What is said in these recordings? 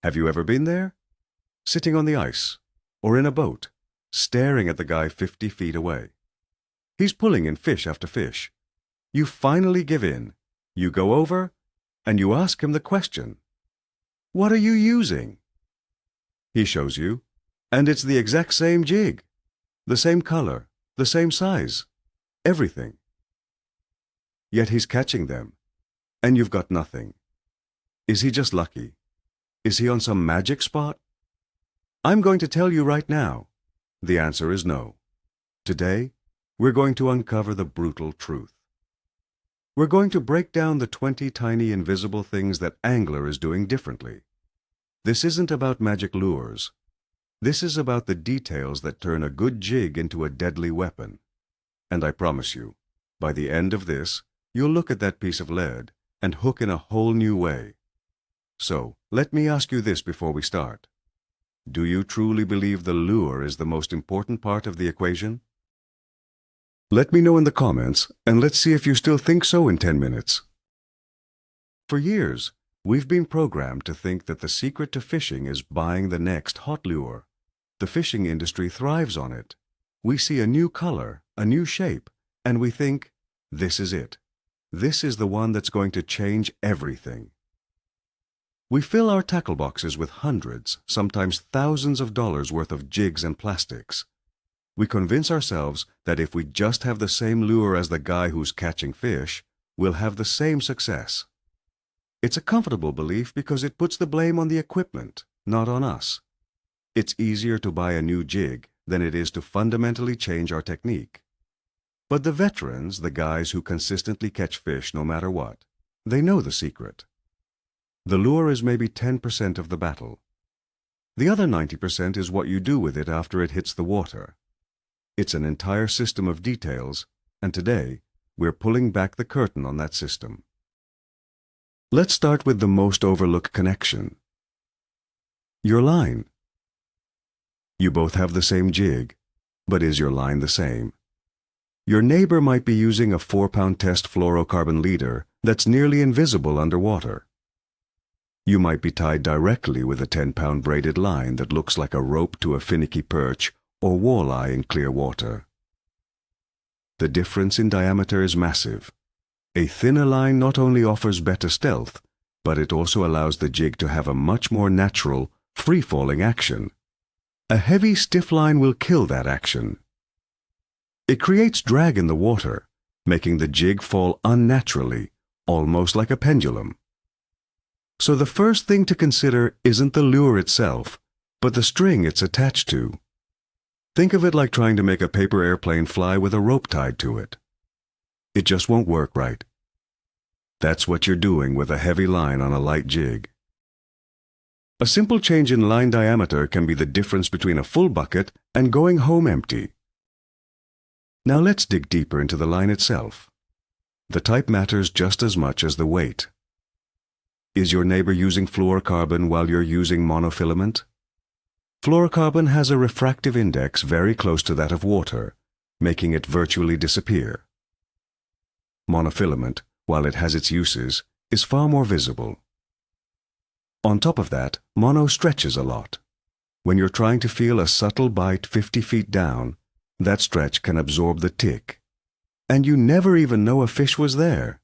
Have you ever been there? Sitting on the ice, or in a boat, staring at the guy 50 feet away. He's pulling in fish after fish. You finally give in. You go over, and you ask him the question. What are you using? He shows you, and it's the exact same jig. The same color, the same size, everything. Yet he's catching them, and you've got nothing. Is he just lucky? Is he on some magic spot? I'm going to tell you right now, the answer is no. Today, we're going to uncover the brutal truth. We're going to break down the 20 tiny invisible things that angler is doing differently. This isn't about magic lures. This is about the details that turn a good jig into a deadly weapon. And I promise you, by the end of this, you'll look at that piece of lead and hook in a whole new way. So, let me ask you this before we start. Do you truly believe the lure is the most important part of the equation? Let me know in the comments, and let's see if you still think so in 10 minutes. For years, we've been programmed to think that the secret to fishing is buying the next hot lure. The fishing industry thrives on it. We see a new color, a new shape, and we think, this is it. This is the one that's going to change everything. We fill our tackle boxes with hundreds, sometimes thousands of dollars worth of jigs and plastics. We convince ourselves that if we just have the same lure as the guy who's catching fish, we'll have the same success. It's a comfortable belief because it puts the blame on the equipment, not on us. It's easier to buy a new jig than it is to fundamentally change our technique. But the veterans, the guys who consistently catch fish no matter what, they know the secret. The lure is maybe 10% of the battle. The other 90% is what you do with it after it hits the water. It's an entire system of details, and today, we're pulling back the curtain on that system. Let's start with the most overlooked connection. Your line. You both have the same jig, but is your line the same? Your neighbor might be using a 4-pound test fluorocarbon leader that's nearly invisible underwater. You might be tied directly with a 10-pound braided line that looks like a rope to a finicky perch or walleye in clear water. The difference in diameter is massive. A thinner line not only offers better stealth, but it also allows the jig to have a much more natural, free-falling action. A heavy, stiff line will kill that action. It creates drag in the water, making the jig fall unnaturally, almost like a pendulum. So the first thing to consider isn't the lure itself, but the string it's attached to. Think of it like trying to make a paper airplane fly with a rope tied to it. It just won't work right. That's what you're doing with a heavy line on a light jig. A simple change in line diameter can be the difference between a full bucket and going home empty. Now let's dig deeper into the line itself. The type matters just as much as the weight. Is your neighbor using fluorocarbon while you're using monofilament? Fluorocarbon has a refractive index very close to that of water, making it virtually disappear. Monofilament, while it has its uses, is far more visible. On top of that, mono stretches a lot. When you're trying to feel a subtle bite 50 feet down, that stretch can absorb the tick, and you never even know a fish was there.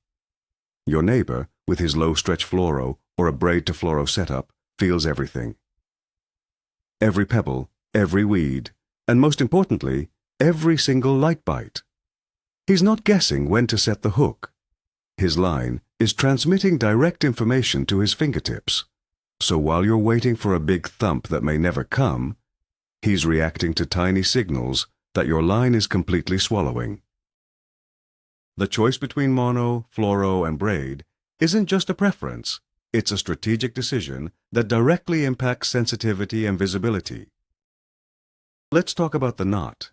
Your neighbor, with his low-stretch fluoro or a braid-to-fluoro setup, feels everything. Every pebble, every weed, and most importantly, every single light bite. He's not guessing when to set the hook. His line is transmitting direct information to his fingertips. So while you're waiting for a big thump that may never come, he's reacting to tiny signals that your line is completely swallowing. The choice between mono, fluoro, and braid isn't just a preference. It's a strategic decision that directly impacts sensitivity and visibility. Let's talk about the knot.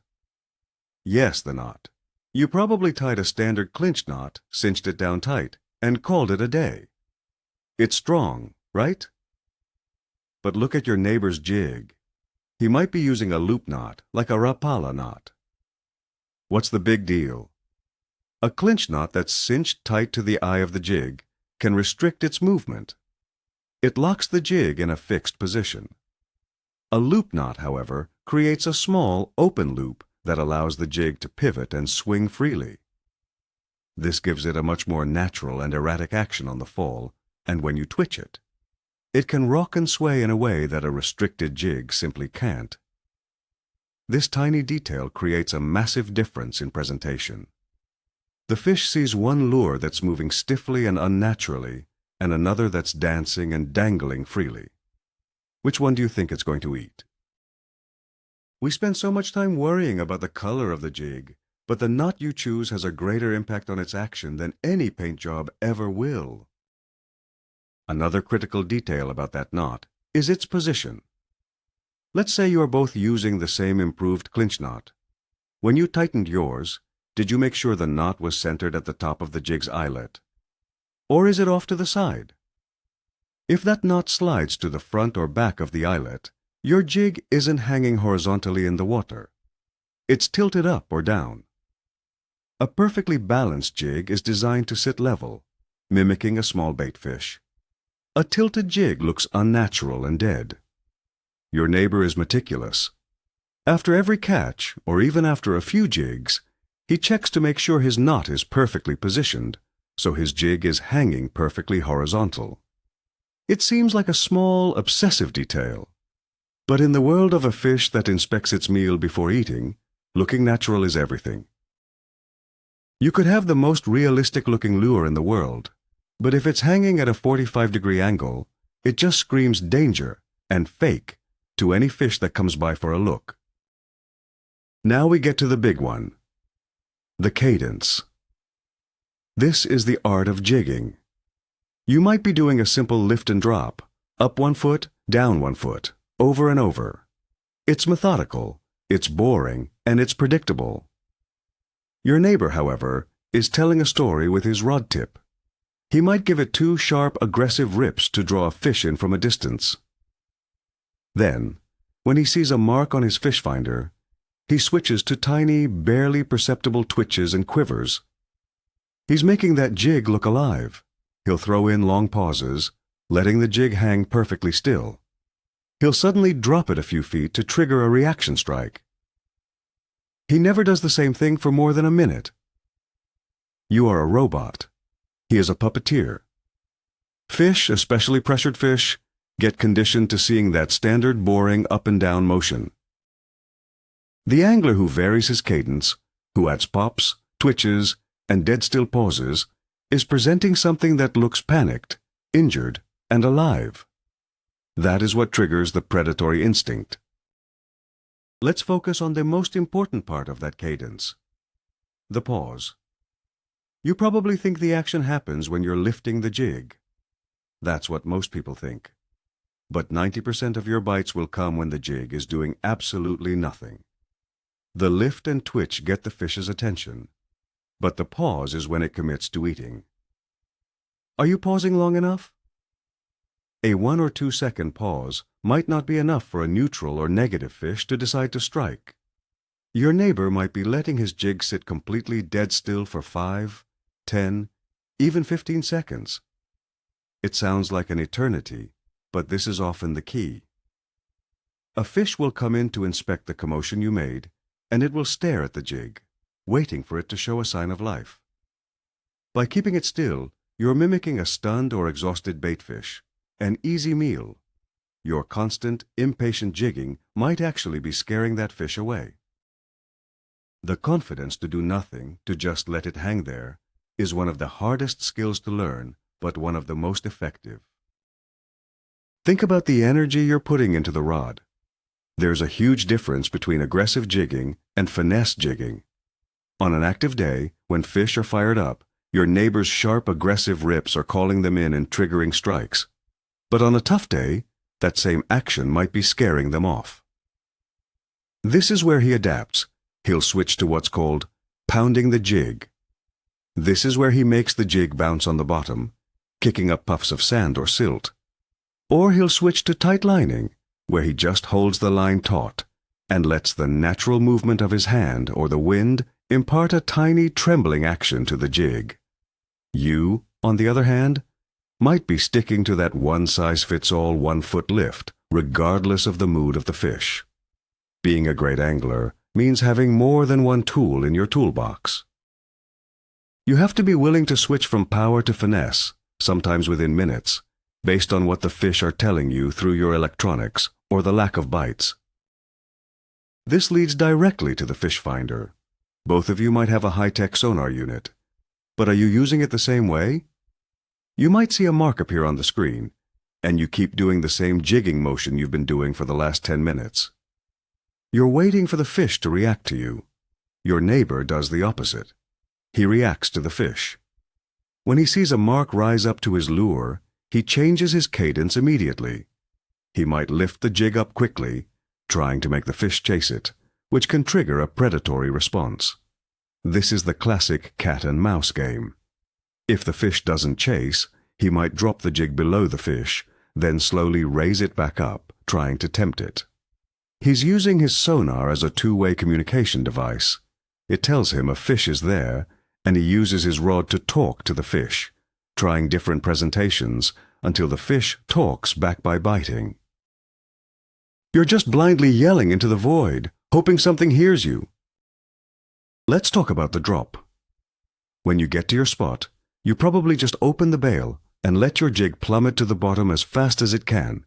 Yes, the knot. You probably tied a standard clinch knot, cinched it down tight, and called it a day. It's strong, right? But look at your neighbor's jig. He might be using a loop knot, like a Rapala knot. What's the big deal? A clinch knot that's cinched tight to the eye of the jig can restrict its movement. It locks the jig in a fixed position. A loop knot, however, creates a small, open loop that allows the jig to pivot and swing freely. This gives it a much more natural and erratic action on the fall, and when you twitch it, it can rock and sway in a way that a restricted jig simply can't. This tiny detail creates a massive difference in presentation. The fish sees one lure that's moving stiffly and unnaturally, and another that's dancing and dangling freely. Which one do you think it's going to eat? We spend so much time worrying about the color of the jig, but the knot you choose has a greater impact on its action than any paint job ever will. Another critical detail about that knot is its position. Let's say you are both using the same improved clinch knot. When you tightened yours, did you make sure the knot was centered at the top of the jig's eyelet? Or is it off to the side? If that knot slides to the front or back of the eyelet, your jig isn't hanging horizontally in the water. It's tilted up or down. A perfectly balanced jig is designed to sit level, mimicking a small bait fish. A tilted jig looks unnatural and dead. Your neighbor is meticulous. After every catch, or even after a few jigs, he checks to make sure his knot is perfectly positioned, so his jig is hanging perfectly horizontal. It seems like a small, obsessive detail. But in the world of a fish that inspects its meal before eating, looking natural is everything. You could have the most realistic-looking lure in the world, but if it's hanging at a 45-degree angle, it just screams danger and fake to any fish that comes by for a look. Now we get to the big one, the cadence. This is the art of jigging. You might be doing a simple lift and drop, up 1 foot, down 1 foot, over and over. It's methodical, it's boring, and it's predictable. Your neighbor, however, is telling a story with his rod tip. He might give it 2 sharp, aggressive rips to draw a fish in from a distance. Then, when he sees a mark on his fish finder, he switches to tiny, barely perceptible twitches and quivers. He's making that jig look alive. He'll throw in long pauses, letting the jig hang perfectly still. He'll suddenly drop it a few feet to trigger a reaction strike. He never does the same thing for more than a minute. You are a robot. He is a puppeteer. Fish, especially pressured fish, get conditioned to seeing that standard boring up and down motion. The angler who varies his cadence, who adds pops, twitches, and dead-still pauses, is presenting something that looks panicked, injured, and alive. That is what triggers the predatory instinct. Let's focus on the most important part of that cadence, the pause. You probably think the action happens when you're lifting the jig. That's what most people think. But 90% of your bites will come when the jig is doing absolutely nothing. The lift and twitch get the fish's attention, but the pause is when it commits to eating. Are you pausing long enough? A 1 or 2 second pause might not be enough for a neutral or negative fish to decide to strike. Your neighbor might be letting his jig sit completely dead still for 5, 10, even 15 seconds. It sounds like an eternity, but this is often the key. A fish will come in to inspect the commotion you made, and it will stare at the jig, waiting for it to show a sign of life. By keeping it still, you're mimicking a stunned or exhausted baitfish, an easy meal. Your constant, impatient jigging might actually be scaring that fish away. The confidence to do nothing, to just let it hang there, is one of the hardest skills to learn, but one of the most effective. Think about the energy you're putting into the rod. There's a huge difference between aggressive jigging and finesse jigging. On an active day, when fish are fired up, your neighbor's sharp, aggressive rips are calling them in and triggering strikes. But on a tough day, that same action might be scaring them off. This is where he adapts. He'll switch to what's called pounding the jig. This is where he makes the jig bounce on the bottom, kicking up puffs of sand or silt. Or he'll switch to tight lining, where he just holds the line taut and lets the natural movement of his hand or the wind impart a tiny trembling action to the jig. You, on the other hand, might be sticking to that one-size-fits-all 1-foot lift, regardless of the mood of the fish. Being a great angler means having more than one tool in your toolbox. You have to be willing to switch from power to finesse, sometimes within minutes, based on what the fish are telling you through your electronics or the lack of bites. This leads directly to the fish finder. Both of you might have a high-tech sonar unit, but are you using it the same way? You might see a mark appear on the screen, and you keep doing the same jigging motion you've been doing for the last 10 minutes. You're waiting for the fish to react to you. Your neighbor does the opposite. He reacts to the fish. When he sees a mark rise up to his lure, he changes his cadence immediately. He might lift the jig up quickly, trying to make the fish chase it, which can trigger a predatory response. This is the classic cat and mouse game. If the fish doesn't chase, he might drop the jig below the fish, then slowly raise it back up, trying to tempt it. He's using his sonar as a two-way communication device. It tells him a fish is there, and he uses his rod to talk to the fish, trying different presentations until the fish talks back by biting. You're just blindly yelling into the void, hoping something hears you. Let's talk about the drop. When you get to your spot, you probably just open the bail and let your jig plummet to the bottom as fast as it can.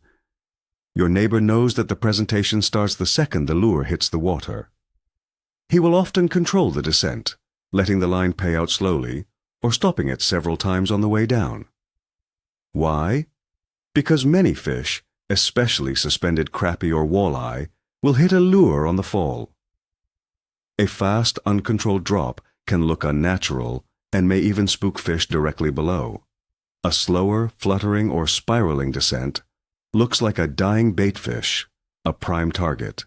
Your neighbor knows that the presentation starts the second the lure hits the water. He will often control the descent, letting the line pay out slowly or stopping it several times on the way down. Why? Because many fish, especially suspended crappie or walleye, will hit a lure on the fall. A fast, uncontrolled drop can look unnatural and may even spook fish directly below. A slower, fluttering, or spiraling descent looks like a dying baitfish, a prime target.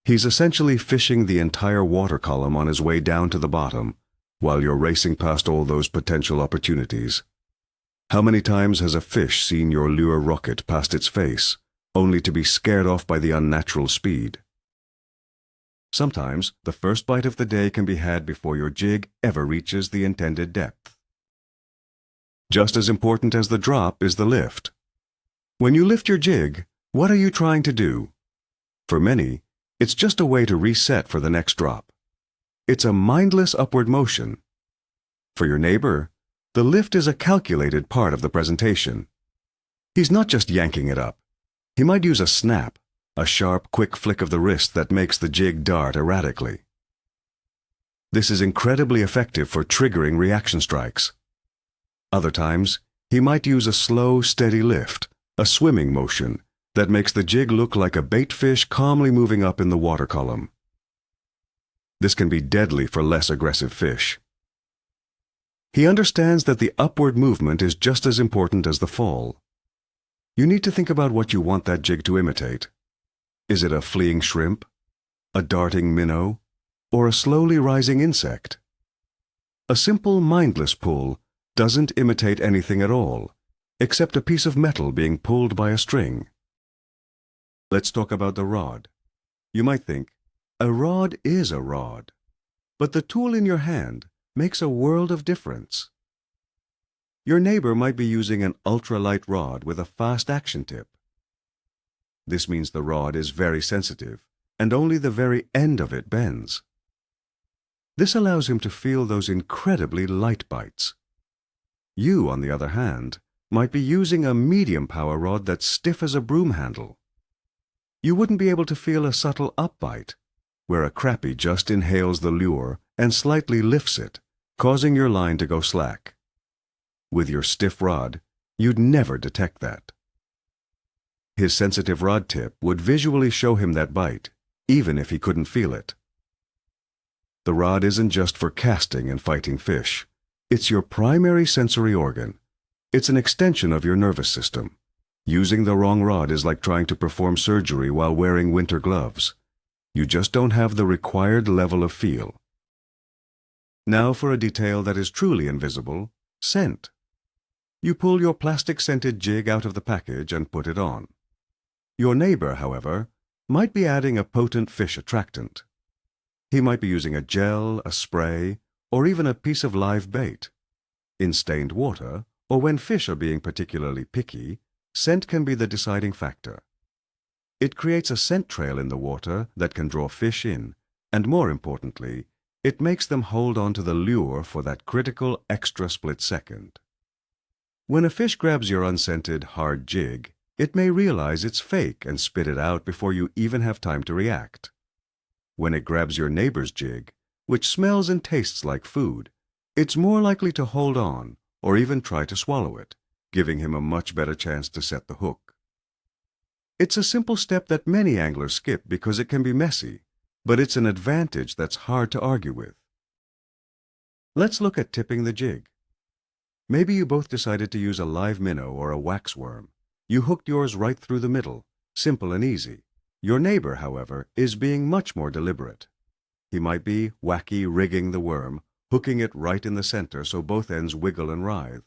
He's essentially fishing the entire water column on his way down to the bottom, while you're racing past all those potential opportunities. How many times has a fish seen your lure rocket past its face, only to be scared off by the unnatural speed? Sometimes the first bite of the day can be had before your jig ever reaches the intended depth. Just as important as the drop is the lift. When you lift your jig, what are you trying to do? For many, it's just a way to reset for the next drop. It's a mindless upward motion. For your neighbor, the lift is a calculated part of the presentation. He's not just yanking it up. He might use a snap, a sharp, quick flick of the wrist that makes the jig dart erratically. This is incredibly effective for triggering reaction strikes. Other times, he might use a slow, steady lift, a swimming motion, that makes the jig look like a bait fish calmly moving up in the water column. This can be deadly for less aggressive fish. He understands that the upward movement is just as important as the fall. You need to think about what you want that jig to imitate. Is it a fleeing shrimp, a darting minnow, or a slowly rising insect? A simple, mindless pull doesn't imitate anything at all, except a piece of metal being pulled by a string. Let's talk about the rod. You might think, a rod is a rod, but the tool in your hand makes a world of difference. Your neighbor might be using an ultralight rod with a fast action tip. This means the rod is very sensitive, and only the very end of it bends. This allows him to feel those incredibly light bites. You, on the other hand, might be using a medium power rod that's stiff as a broom handle. You wouldn't be able to feel a subtle upbite, where a crappie just inhales the lure and slightly lifts it, causing your line to go slack. With your stiff rod, you'd never detect that. His sensitive rod tip would visually show him that bite, even if he couldn't feel it. The rod isn't just for casting and fighting fish. It's your primary sensory organ. It's an extension of your nervous system. Using the wrong rod is like trying to perform surgery while wearing winter gloves. You just don't have the required level of feel. Now for a detail that is truly invisible, scent. You pull your plastic-scented jig out of the package and put it on. Your neighbor, however, might be adding a potent fish attractant. He might be using a gel, a spray, or even a piece of live bait. In stained water or when fish are being particularly picky, scent can be the deciding factor. It creates a scent trail in the water that can draw fish in, and more importantly, it makes them hold on to the lure for that critical extra split second. When a fish grabs your unscented, hard jig, it may realize it's fake and spit it out before you even have time to react. When it grabs your neighbor's jig, which smells and tastes like food, it's more likely to hold on or even try to swallow it, giving him a much better chance to set the hook. It's a simple step that many anglers skip because it can be messy, but it's an advantage that's hard to argue with. Let's look at tipping the jig. Maybe you both decided to use a live minnow or a waxworm. You hooked yours right through the middle, simple and easy. Your neighbor, however, is being much more deliberate. He might be wacky rigging the worm, hooking it right in the center so both ends wiggle and writhe.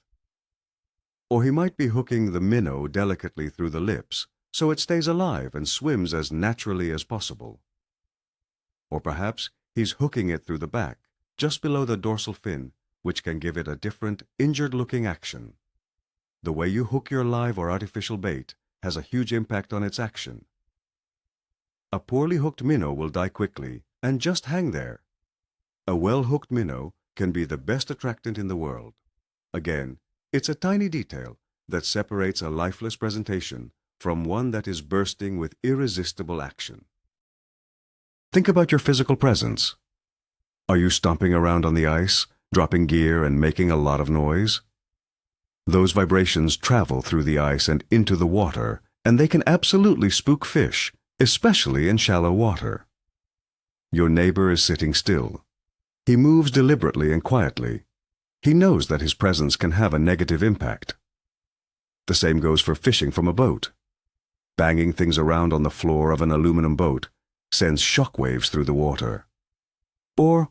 Or he might be hooking the minnow delicately through the lips so it stays alive and swims as naturally as possible. Or perhaps he's hooking it through the back, just below the dorsal fin, which can give it a different, injured-looking action. The way you hook your live or artificial bait has a huge impact on its action. A poorly hooked minnow will die quickly and just hang there. A well-hooked minnow can be the best attractant in the world. Again, it's a tiny detail that separates a lifeless presentation from one that is bursting with irresistible action. Think about your physical presence. Are you stomping around on the ice, dropping gear and making a lot of noise? Those vibrations travel through the ice and into the water, and they can absolutely spook fish, especially in shallow water. Your neighbor is sitting still. He moves deliberately and quietly. He knows that his presence can have a negative impact. The same goes for fishing from a boat. Banging things around on the floor of an aluminum boat sends shockwaves through the water. Or,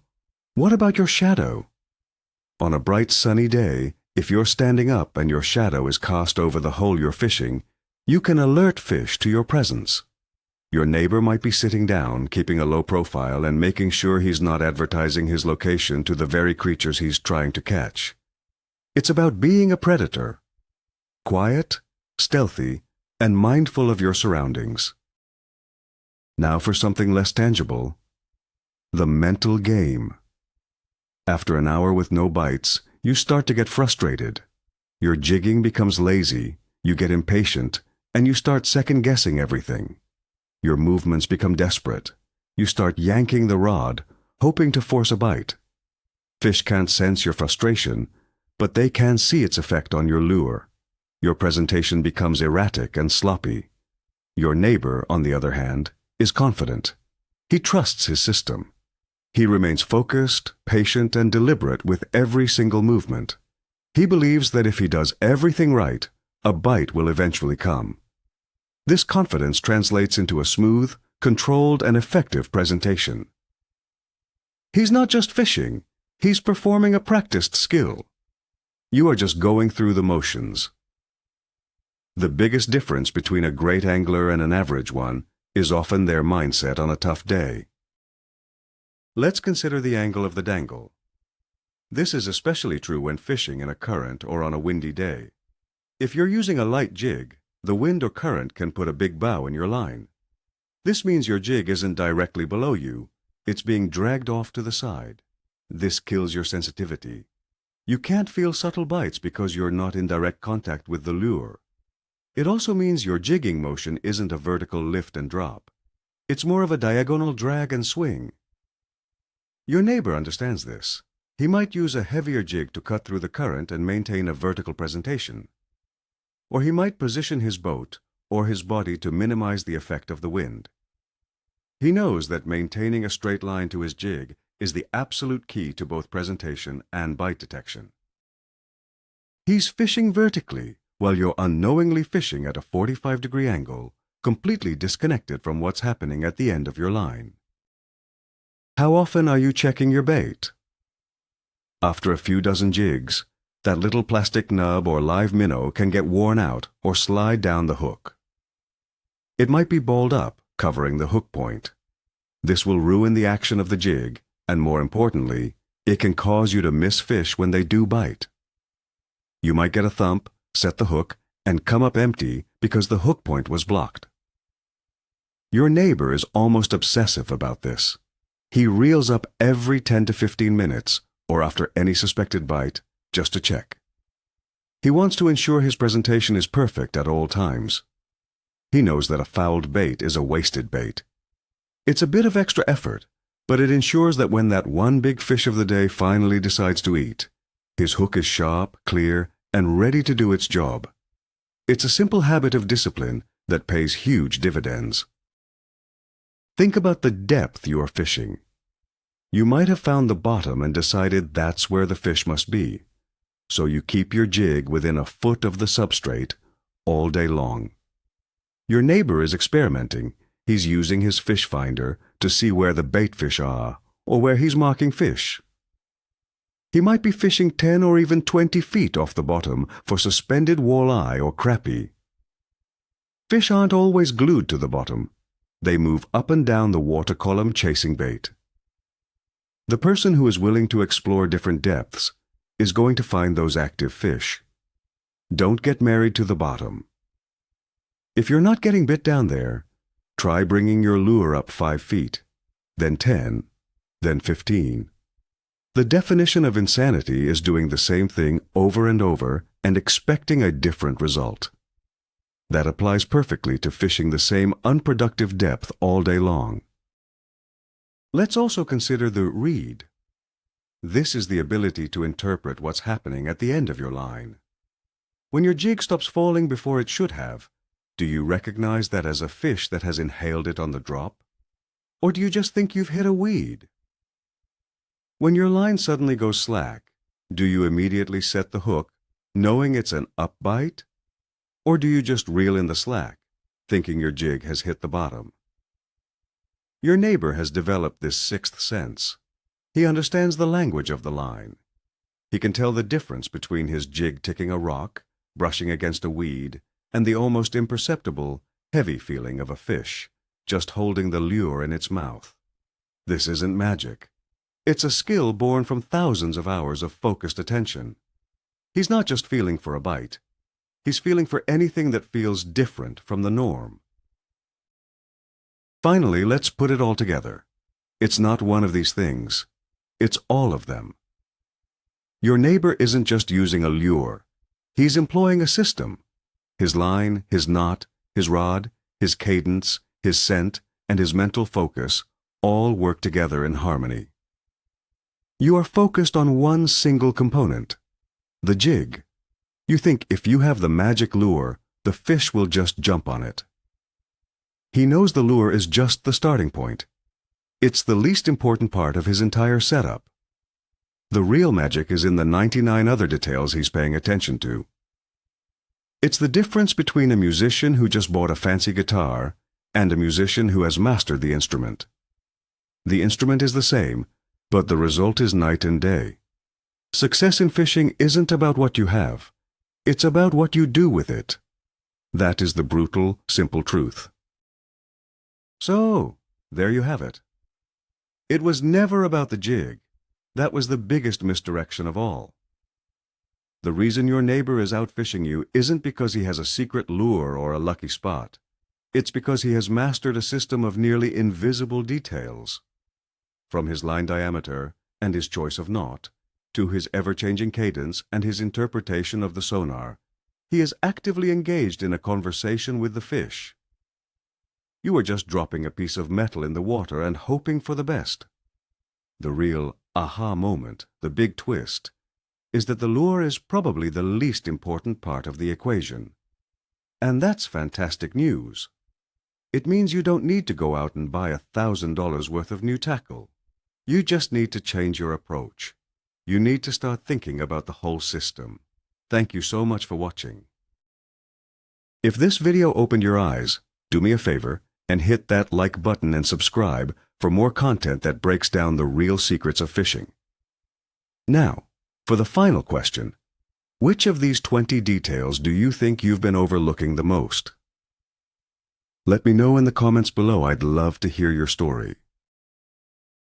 what about your shadow? On a bright sunny day, if you're standing up and your shadow is cast over the hole you're fishing, you can alert fish to your presence. Your neighbor might be sitting down, keeping a low profile and making sure he's not advertising his location to the very creatures he's trying to catch. It's about being a predator. Quiet, stealthy, and mindful of your surroundings. Now for something less tangible. The mental game. After an hour with no bites, you start to get frustrated. Your jigging becomes lazy, you get impatient, and you start second-guessing everything. Your movements become desperate. You start yanking the rod, hoping to force a bite. Fish can't sense your frustration, but they can see its effect on your lure. Your presentation becomes erratic and sloppy. Your neighbor, on the other hand, is confident. He trusts his system. He remains focused, patient, and deliberate with every single movement. He believes that if he does everything right, a bite will eventually come. This confidence translates into a smooth, controlled, and effective presentation. He's not just fishing, he's performing a practiced skill. You are just going through the motions. The biggest difference between a great angler and an average one is often their mindset on a tough day. Let's consider the angle of the dangle. This is especially true when fishing in a current or on a windy day. If you're using a light jig, the wind or current can put a big bow in your line. This means your jig isn't directly below you, it's being dragged off to the side. This kills your sensitivity. You can't feel subtle bites because you're not in direct contact with the lure. It also means your jigging motion isn't a vertical lift and drop. It's more of a diagonal drag and swing. Your neighbor understands this. He might use a heavier jig to cut through the current and maintain a vertical presentation. Or he might position his boat or his body to minimize the effect of the wind. He knows that maintaining a straight line to his jig is the absolute key to both presentation and bite detection. He's fishing vertically, while you're unknowingly fishing at a 45-degree angle, completely disconnected from what's happening at the end of your line. How often are you checking your bait? After a few dozen jigs, that little plastic nub or live minnow can get worn out or slide down the hook. It might be balled up, covering the hook point. This will ruin the action of the jig, and more importantly, it can cause you to miss fish when they do bite. You might get a thump, set the hook, and come up empty because the hook point was blocked. Your neighbor is almost obsessive about this. He reels up every 10 to 15 minutes, or after any suspected bite, just to check. He wants to ensure his presentation is perfect at all times. He knows that a fouled bait is a wasted bait. It's a bit of extra effort, but it ensures that when that one big fish of the day finally decides to eat, his hook is sharp, clear, and ready to do its job. It's a simple habit of discipline that pays huge dividends. Think about the depth you are fishing. You might have found the bottom and decided that's where the fish must be, so you keep your jig within a foot of the substrate all day long. Your neighbor is experimenting. He's using his fish finder to see where the bait fish are or where he's marking fish. He might be fishing 10 or even 20 feet off the bottom for suspended walleye or crappie. Fish aren't always glued to the bottom. They move up and down the water column chasing bait. The person who is willing to explore different depths is going to find those active fish. Don't get married to the bottom. If you're not getting bit down there, try bringing your lure up 5 feet, then 10, then 15. The definition of insanity is doing the same thing over and over and expecting a different result. That applies perfectly to fishing the same unproductive depth all day long. Let's also consider the read. This is the ability to interpret what's happening at the end of your line. When your jig stops falling before it should have, do you recognize that as a fish that has inhaled it on the drop? Or do you just think you've hit a weed? When your line suddenly goes slack, do you immediately set the hook, knowing it's an up bite? Or do you just reel in the slack, thinking your jig has hit the bottom? Your neighbor has developed this sixth sense. He understands the language of the line. He can tell the difference between his jig ticking a rock, brushing against a weed, and the almost imperceptible, heavy feeling of a fish, just holding the lure in its mouth. This isn't magic. It's a skill born from thousands of hours of focused attention. He's not just feeling for a bite. He's feeling for anything that feels different from the norm. Finally, let's put it all together. It's not one of these things. It's all of them. Your neighbor isn't just using a lure. He's employing a system. His line, his knot, his rod, his cadence, his scent, and his mental focus all work together in harmony. You are focused on one single component, the jig. You think if you have the magic lure, the fish will just jump on it. He knows the lure is just the starting point. It's the least important part of his entire setup. The real magic is in the 99 other details he's paying attention to. It's the difference between a musician who just bought a fancy guitar and a musician who has mastered the instrument. The instrument is the same, but the result is night and day. Success in fishing isn't about what you have. It's about what you do with it. That is the brutal, simple truth. So, there you have it. It was never about the jig. That was the biggest misdirection of all. The reason your neighbor is out fishing you isn't because he has a secret lure or a lucky spot. It's because he has mastered a system of nearly invisible details. From his line diameter and his choice of knot, to his ever-changing cadence and his interpretation of the sonar, he is actively engaged in a conversation with the fish. You are just dropping a piece of metal in the water and hoping for the best. The real aha moment, the big twist, is that the lure is probably the least important part of the equation. And that's fantastic news. It means you don't need to go out and buy $1,000 worth of new tackle. You just need to change your approach. You need to start thinking about the whole system. Thank you so much for watching. If this video opened your eyes, do me a favor and hit that like button and subscribe for more content that breaks down the real secrets of fishing. Now, for the final question, which of these 20 details do you think you've been overlooking the most? Let me know in the comments below. I'd love to hear your story.